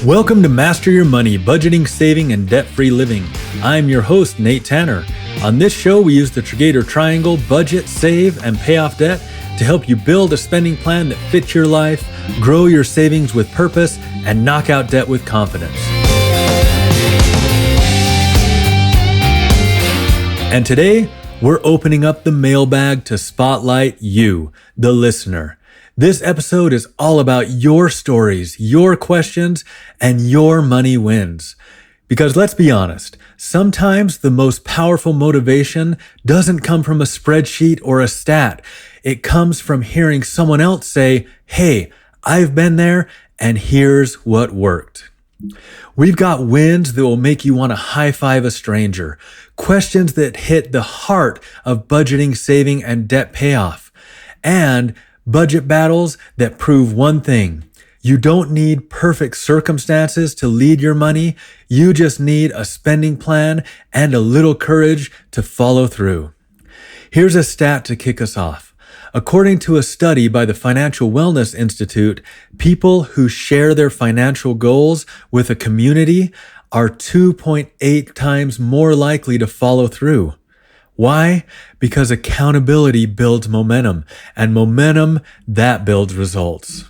Welcome to Master Your Money, Budgeting, Saving, and Debt-Free Living. I'm your host, Nate Tanner. On this show, we use the Triggator Triangle, budget, save, and pay off debt to help you build a spending plan that fits your life, grow your savings with purpose, and knock out debt with confidence. And today, we're opening up the mailbag to spotlight you, the listener. This episode is all about your stories, your questions, and your money wins. Because let's be honest, sometimes the most powerful motivation doesn't come from a spreadsheet or a stat. It comes from hearing someone else say, "Hey, I've been there, and here's what worked." We've got wins that will make you want to high-five a stranger, questions that hit the heart of budgeting, saving, and debt payoff, and budget battles that prove one thing. You don't need perfect circumstances to lead your money. You just need a spending plan and a little courage to follow through. Here's a stat to kick us off. According to a study by the Financial Wellness Institute, people who share their financial goals with a community are 2.8 times more likely to follow through. Why? Because accountability builds momentum, and momentum, that builds results.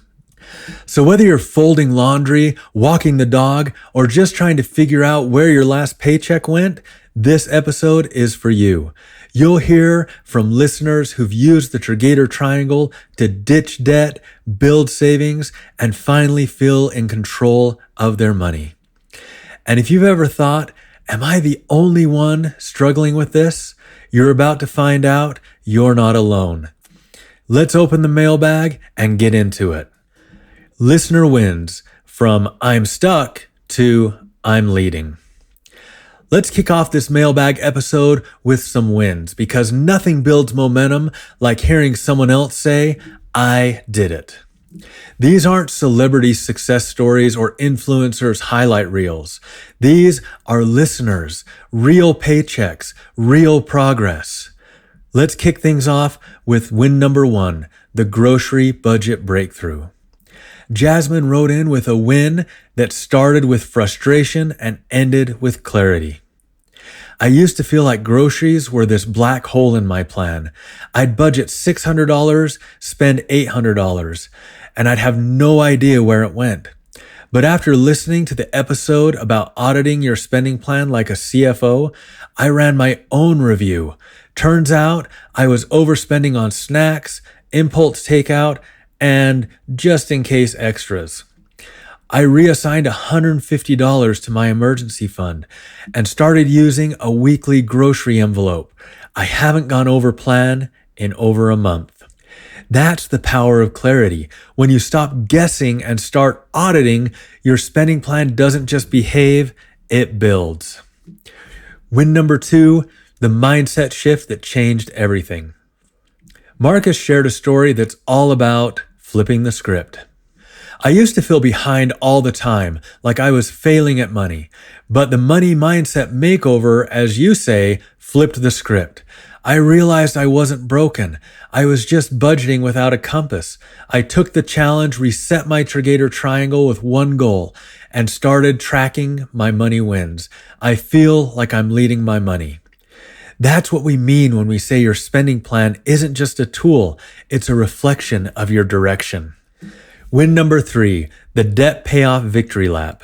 So whether you're folding laundry, walking the dog, or just trying to figure out where your last paycheck went, this episode is for you. You'll hear from listeners who've used the Triggator Triangle to ditch debt, build savings, and finally feel in control of their money. And if you've ever thought, am I the only one struggling with this? You're about to find out you're not alone. Let's open the mailbag and get into it. Listener wins from I'm stuck to I'm leading. Let's kick off this mailbag episode with some wins because nothing builds momentum like hearing someone else say, "I did it." These aren't celebrity success stories or influencers' highlight reels. These are listeners, real paychecks, real progress. Let's kick things off with win number 1, the grocery budget breakthrough. Jasmine wrote in with a win that started with frustration and ended with clarity. I used to feel like groceries were this black hole in my plan. I'd budget $600, spend $800, and I'd have no idea where it went. But after listening to the episode about auditing your spending plan like a CFO, I ran my own review. Turns out I was overspending on snacks, impulse takeout, and just in case extras. I reassigned $150 to my emergency fund and started using a weekly grocery envelope. I haven't gone over plan in over a month. That's the power of clarity. When you stop guessing and start auditing, your spending plan doesn't just behave, it builds. Win number 2, the mindset shift that changed everything. Marcus shared a story that's all about flipping the script. I used to feel behind all the time, like I was failing at money. But the money mindset makeover, as you say, flipped the script. I realized I wasn't broken. I was just budgeting without a compass. I took the challenge, reset my Triggator Triangle with one goal, and started tracking my money wins. I feel like I'm leading my money. That's what we mean when we say your spending plan isn't just a tool, it's a reflection of your direction. Win number 3, the debt payoff victory lap.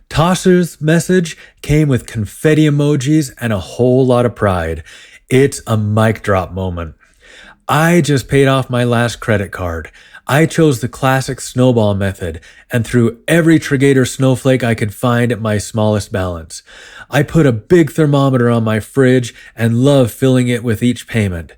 Tosser's message came with confetti emojis and a whole lot of pride. It's a mic drop moment. I just paid off my last credit card. I chose the classic snowball method and threw every Triggator snowflake I could find at my smallest balance. I put a big thermometer on my fridge and love filling it with each payment.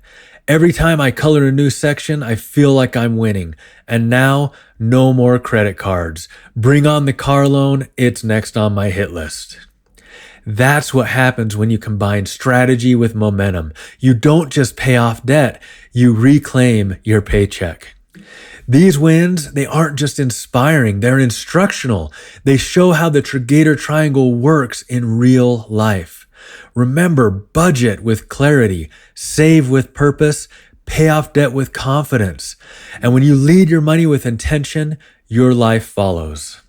Every time I color a new section, I feel like I'm winning. And now, no more credit cards. Bring on the car loan, it's next on my hit list. That's what happens when you combine strategy with momentum. You don't just pay off debt, you reclaim your paycheck. These wins, they aren't just inspiring, they're instructional. They show how the Triggator Triangle works in real life. Remember, budget with clarity, save with purpose, pay off debt with confidence. And when you lead your money with intention, your life follows.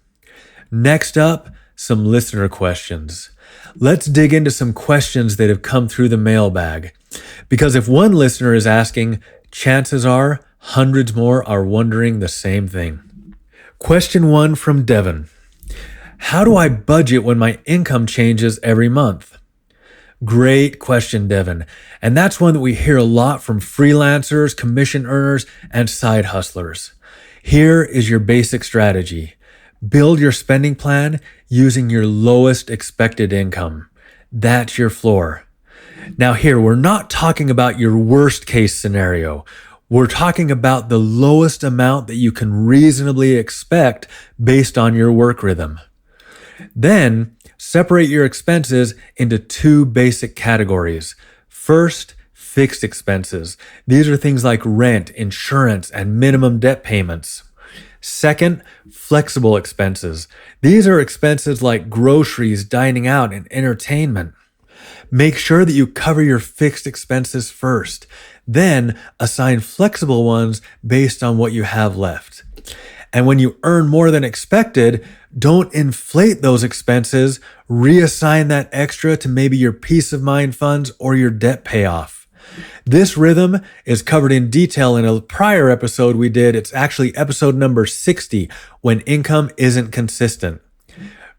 Next up, some listener questions. Let's dig into some questions that have come through the mailbag. Because if one listener is asking, chances are hundreds more are wondering the same thing. Question 1 from Devin. How do I budget when my income changes every month? Great question, Devin. And that's one that we hear a lot from freelancers, commission earners, and side hustlers. Here is your basic strategy. Build your spending plan using your lowest expected income. That's your floor. Now here, we're not talking about your worst case scenario. We're talking about the lowest amount that you can reasonably expect based on your work rhythm. Then, separate your expenses into 2 basic categories. First, fixed expenses. These are things like rent, insurance, and minimum debt payments. Second, flexible expenses. These are expenses like groceries, dining out, and entertainment. Make sure that you cover your fixed expenses first. Then, assign flexible ones based on what you have left. And when you earn more than expected, don't inflate those expenses. Reassign that extra to maybe your peace of mind funds or your debt payoff. This rhythm is covered in detail in a prior episode we did. It's actually episode number 60, when income isn't consistent.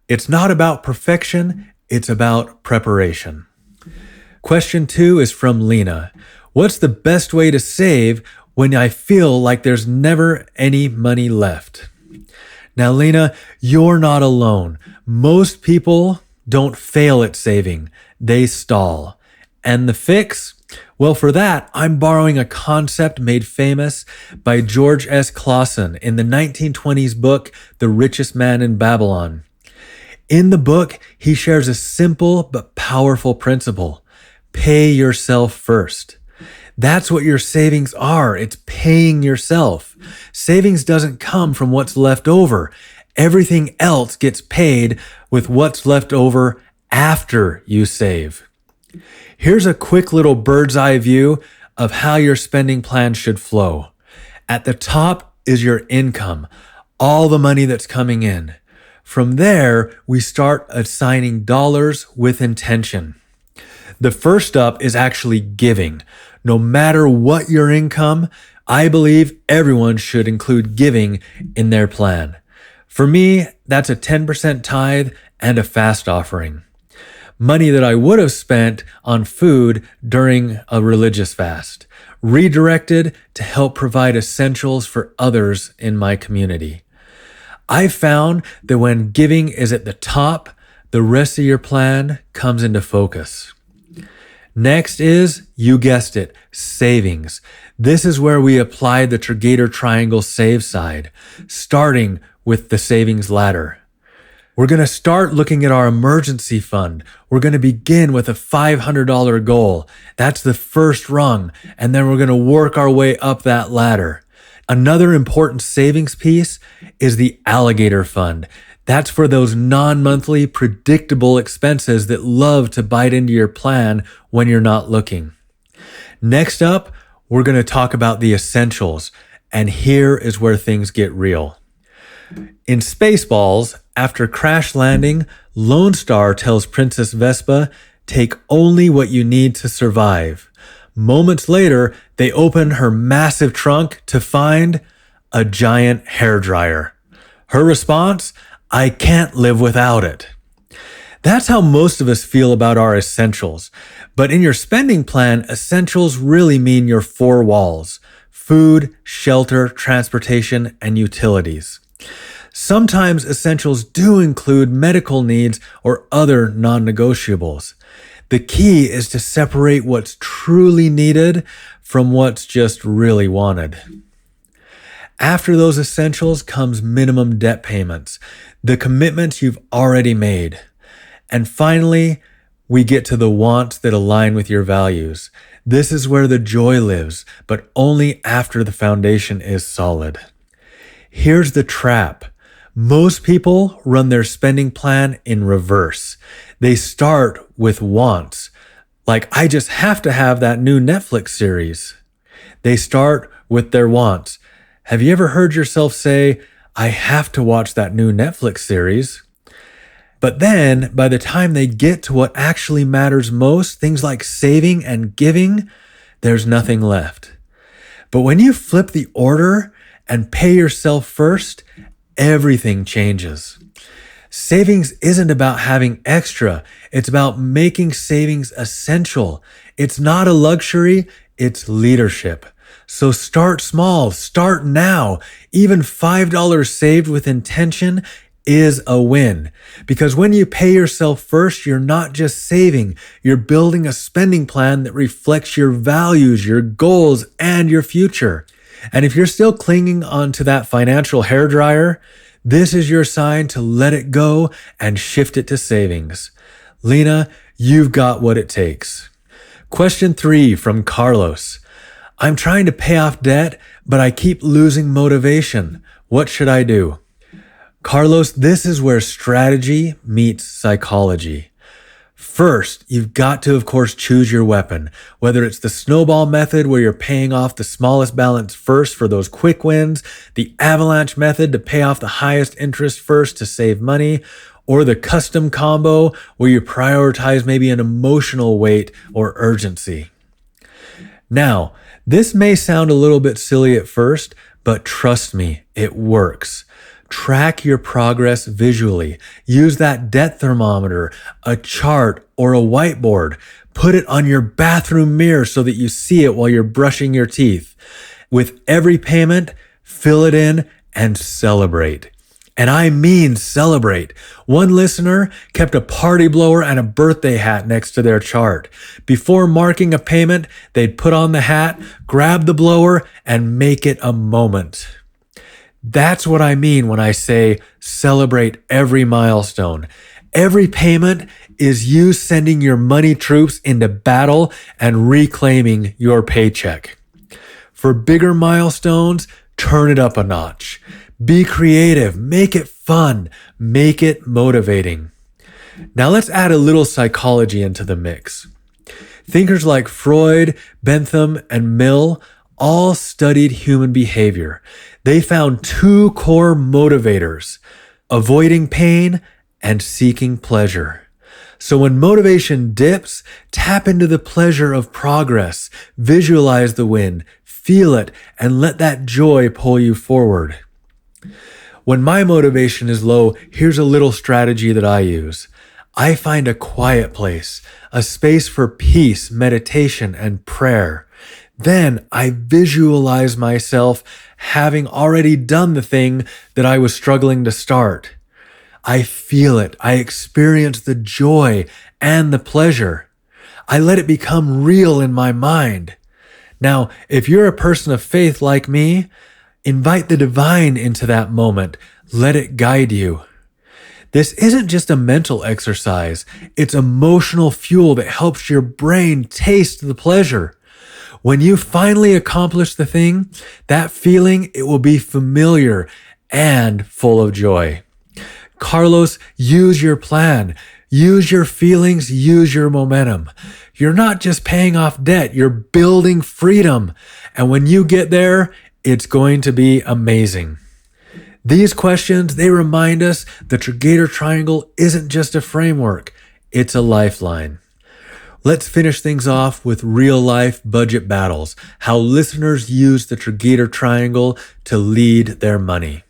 It's not about perfection, it's about preparation. Question 2 is from Lena. What's the best way to save when I feel like there's never any money left? Now, Lena, you're not alone. Most people don't fail at saving. They stall. And the fix? Well, for that, I'm borrowing a concept made famous by George S. Clausen in the 1920s book, The Richest Man in Babylon. In the book, he shares a simple but powerful principle. Pay yourself first. That's what your savings are. It's paying yourself. Savings doesn't come from what's left over. Everything else gets paid with what's left over after you save. Here's a quick little bird's eye view of how your spending plan should flow. At the top is your income, all the money that's coming in. From there, we start assigning dollars with intention. The first up is actually giving. No matter what your income, I believe everyone should include giving in their plan. For me, that's a 10% tithe and a fast offering. Money that I would have spent on food during a religious fast, redirected to help provide essentials for others in my community. I've found that when giving is at the top, the rest of your plan comes into focus. Next is, you guessed it, savings. This is where we apply the Triggator Triangle save side, starting with the savings ladder. We're going to start looking at our emergency fund. We're going to begin with a $500 goal. That's the first rung, and then we're going to work our way up that ladder. Another important savings piece is the alligator fund. That's for those non-monthly predictable expenses that love to bite into your plan when you're not looking. Next up, we're going to talk about the essentials, and here is where things get real. In Spaceballs, after crash landing, Lone Star tells Princess Vespa, take only what you need to survive. Moments later, they open her massive trunk to find a giant hairdryer. Her response, I can't live without it. That's how most of us feel about our essentials. But in your spending plan, essentials really mean your 4 walls: food, shelter, transportation, and utilities. Sometimes essentials do include medical needs or other non-negotiables. The key is to separate what's truly needed from what's just really wanted. After those essentials comes minimum debt payments, the commitments you've already made. And finally, we get to the wants that align with your values. This is where the joy lives, but only after the foundation is solid. Here's the trap. Most people run their spending plan in reverse. They start with wants, like I just have to have that new Netflix series. They start with their wants. Have you ever heard yourself say, I have to watch that new Netflix series. But then, by the time they get to what actually matters most, things like saving and giving, there's nothing left. But when you flip the order and pay yourself first, everything changes. Savings isn't about having extra. It's about making savings essential. It's not a luxury, it's leadership. So start small, start now. Even $5 saved with intention is a win. Because when you pay yourself first, you're not just saving, you're building a spending plan that reflects your values, your goals, and your future. And if you're still clinging onto that financial hairdryer, this is your sign to let it go and shift it to savings. Lena, you've got what it takes. Question 3 from Carlos. I'm trying to pay off debt, but I keep losing motivation. What should I do? Carlos, this is where strategy meets psychology. First, you've got to, of course, choose your weapon, whether it's the snowball method where you're paying off the smallest balance first for those quick wins, the avalanche method to pay off the highest interest first to save money, or the custom combo where you prioritize maybe an emotional weight or urgency. Now, this may sound a little bit silly at first, but trust me, it works. Track your progress visually. Use that debt thermometer, a chart, or a whiteboard. Put it on your bathroom mirror so that you see it while you're brushing your teeth. With every payment, fill it in and celebrate. And I mean celebrate. One listener kept a party blower and a birthday hat next to their chart. Before marking a payment, they'd put on the hat, grab the blower, and make it a moment. That's what I mean when I say celebrate every milestone. Every payment is you sending your money troops into battle and reclaiming your paycheck. For bigger milestones, turn it up a notch. Be creative, make it fun, make it motivating. Now let's add a little psychology into the mix. Thinkers like Freud, Bentham, and Mill all studied human behavior. They found 2 core motivators: avoiding pain and seeking pleasure. So when motivation dips, tap into the pleasure of progress, visualize the win, feel it, and let that joy pull you forward. When my motivation is low, here's a little strategy that I use. I find a quiet place, a space for peace, meditation, and prayer. Then I visualize myself having already done the thing that I was struggling to start. I feel it. I experience the joy and the pleasure. I let it become real in my mind. Now, if you're a person of faith like me, invite the divine into that moment. Let it guide you. This isn't just a mental exercise. It's emotional fuel that helps your brain taste the pleasure. When you finally accomplish the thing, that feeling, it will be familiar and full of joy. Carlos, use your plan. Use your feelings. Use your momentum. You're not just paying off debt. You're building freedom. And when you get there, it's going to be amazing. These questions, they remind us the Triggator Triangle isn't just a framework. It's a lifeline. Let's finish things off with real-life budget battles, how listeners use the Triggator Triangle to lead their money.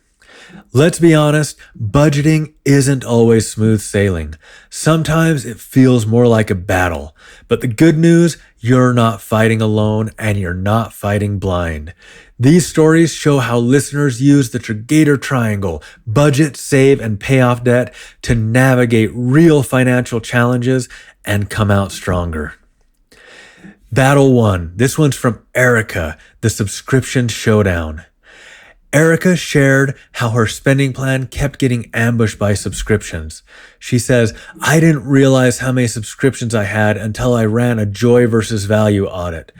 Let's be honest, budgeting isn't always smooth sailing. Sometimes it feels more like a battle. But the good news, you're not fighting alone and you're not fighting blind. These stories show how listeners use the Triggator Triangle, budget, save, and pay off debt to navigate real financial challenges and come out stronger. Battle 1. This one's from Erica, the subscription showdown. Erica shared how her spending plan kept getting ambushed by subscriptions. She says, I didn't realize how many subscriptions I had until I ran a joy versus value audit.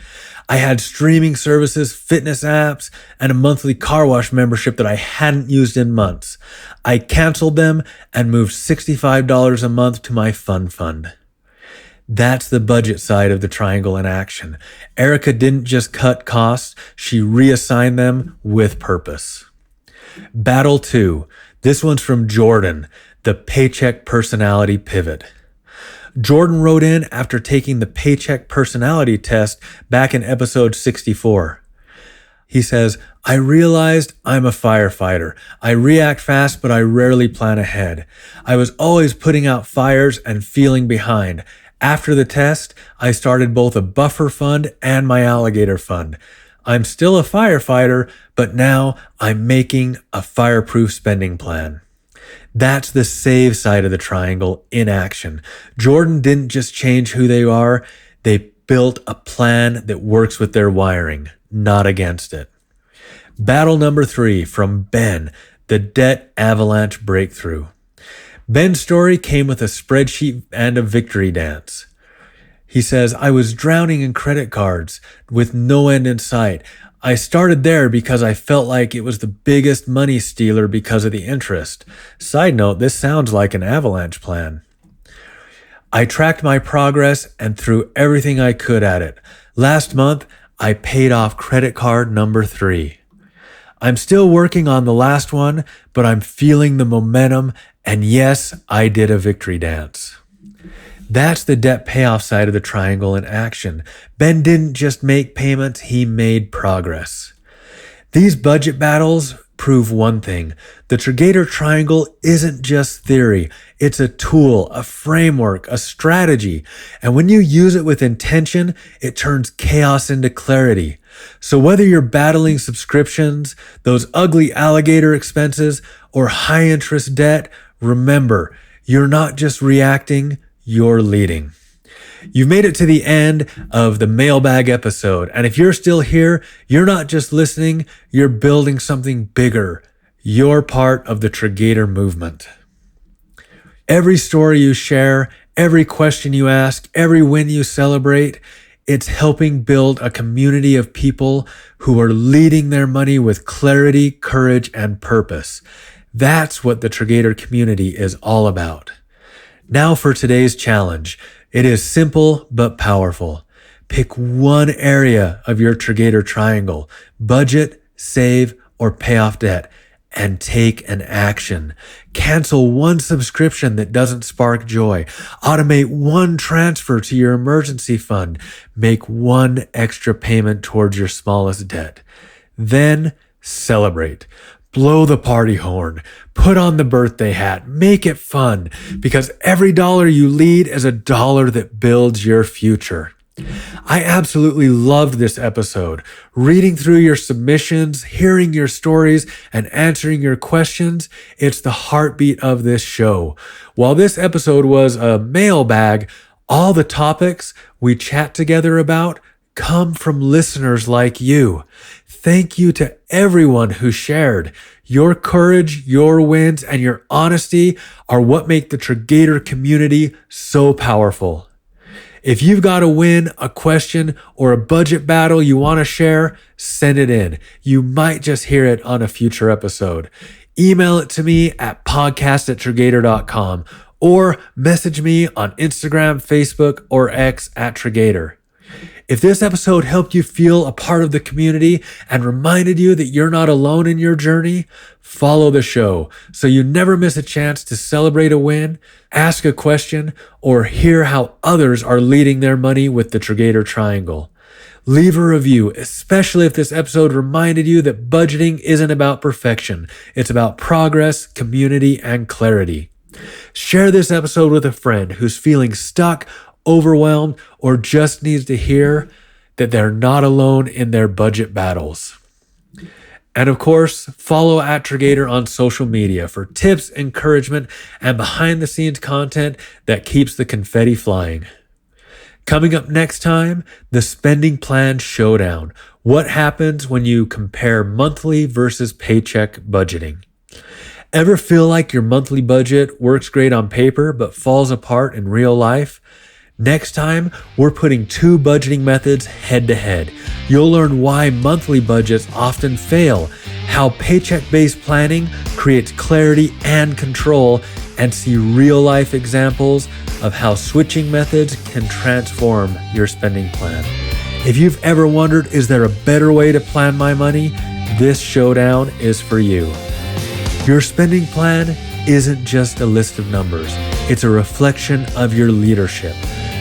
I had streaming services, fitness apps, and a monthly car wash membership that I hadn't used in months. I canceled them and moved $65 a month to my fun fund. That's the budget side of the triangle in action. Erica didn't just cut costs, she reassigned them with purpose. Battle 2. This one's from Jordan, the paycheck personality pivot. Jordan wrote in after taking the paycheck personality test back in episode 64. He says, I realized I'm a firefighter. I react fast, but I rarely plan ahead. I was always putting out fires and feeling behind. After the test, I started both a buffer fund and my alligator fund. I'm still a firefighter, but now I'm making a fireproof spending plan. That's the save side of the triangle in action. Jordan didn't just change who they are. They built a plan that works with their wiring, not against it. Battle number 3 from Ben, the debt avalanche breakthrough. Ben's story came with a spreadsheet and a victory dance. He says, I was drowning in credit cards with no end in sight. I started there because I felt like it was the biggest money stealer because of the interest. Side note, this sounds like an avalanche plan. I tracked my progress and threw everything I could at it. Last month, I paid off credit card number 3. I'm still working on the last one, but I'm feeling the momentum, and yes, I did a victory dance. That's the debt payoff side of the triangle in action. Ben didn't just make payments, he made progress. These budget battles prove one thing. The Triggator Triangle isn't just theory. It's a tool, a framework, a strategy. And when you use it with intention, it turns chaos into clarity. So whether you're battling subscriptions, those ugly alligator expenses, or high interest debt, remember, you're not just reacting, you're leading. You've made it to the end of the Mailbag episode. And if you're still here, you're not just listening, you're building something bigger. You're part of the Triggator movement. Every story you share, every question you ask, every win you celebrate, it's helping build a community of people who are leading their money with clarity, courage, and purpose. That's what the Triggator community is all about. Now for today's challenge. It is simple but powerful. Pick one area of your Triggator Triangle, budget, save, or pay off debt, and take an action. Cancel one subscription that doesn't spark joy. Automate one transfer to your emergency fund. Make one extra payment towards your smallest debt. Then celebrate. Blow the party horn, put on the birthday hat, make it fun, because every dollar you lead is a dollar that builds your future. I absolutely loved this episode. Reading through your submissions, hearing your stories, and answering your questions, it's the heartbeat of this show. While this episode was a mailbag, all the topics we chat together about come from listeners like you. Thank you to everyone who shared. Your courage, your wins, and your honesty are what make the Triggator community so powerful. If you've got a win, a question, or a budget battle you want to share, send it in. You might just hear it on a future episode. Email it to me at podcast@Triggator.com or message me on Instagram, Facebook, or X at Triggator. If this episode helped you feel a part of the community and reminded you that you're not alone in your journey, follow the show so you never miss a chance to celebrate a win, ask a question, or hear how others are leading their money with the Triggator Triangle. Leave a review, especially if this episode reminded you that budgeting isn't about perfection. It's about progress, community, and clarity. Share this episode with a friend who's feeling stuck, overwhelmed, or just needs to hear that they're not alone in their budget battles. And of course, follow @Triggator on social media for tips, encouragement, and behind-the-scenes content that keeps the confetti flying. Coming up next time, the Spending Plan Showdown. What happens when you compare monthly versus paycheck budgeting? Ever feel like your monthly budget works great on paper but falls apart in real life? Next time, we're putting two budgeting methods head to head. You'll learn why monthly budgets often fail, how paycheck-based planning creates clarity and control, and see real-life examples of how switching methods can transform your spending plan. If you've ever wondered, is there a better way to plan my money? This showdown is for you. Your spending plan isn't just a list of numbers. It's a reflection of your leadership.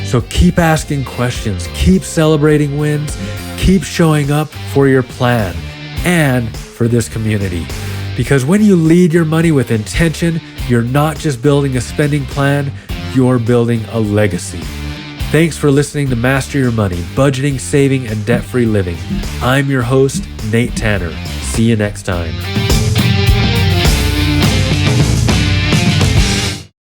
So keep asking questions, keep celebrating wins, keep showing up for your plan and for this community. Because when you lead your money with intention, you're not just building a spending plan, you're building a legacy. Thanks for listening to Master Your Money, Budgeting, Saving, and Debt-Free Living. I'm your host, Nate Tanner. See you next time.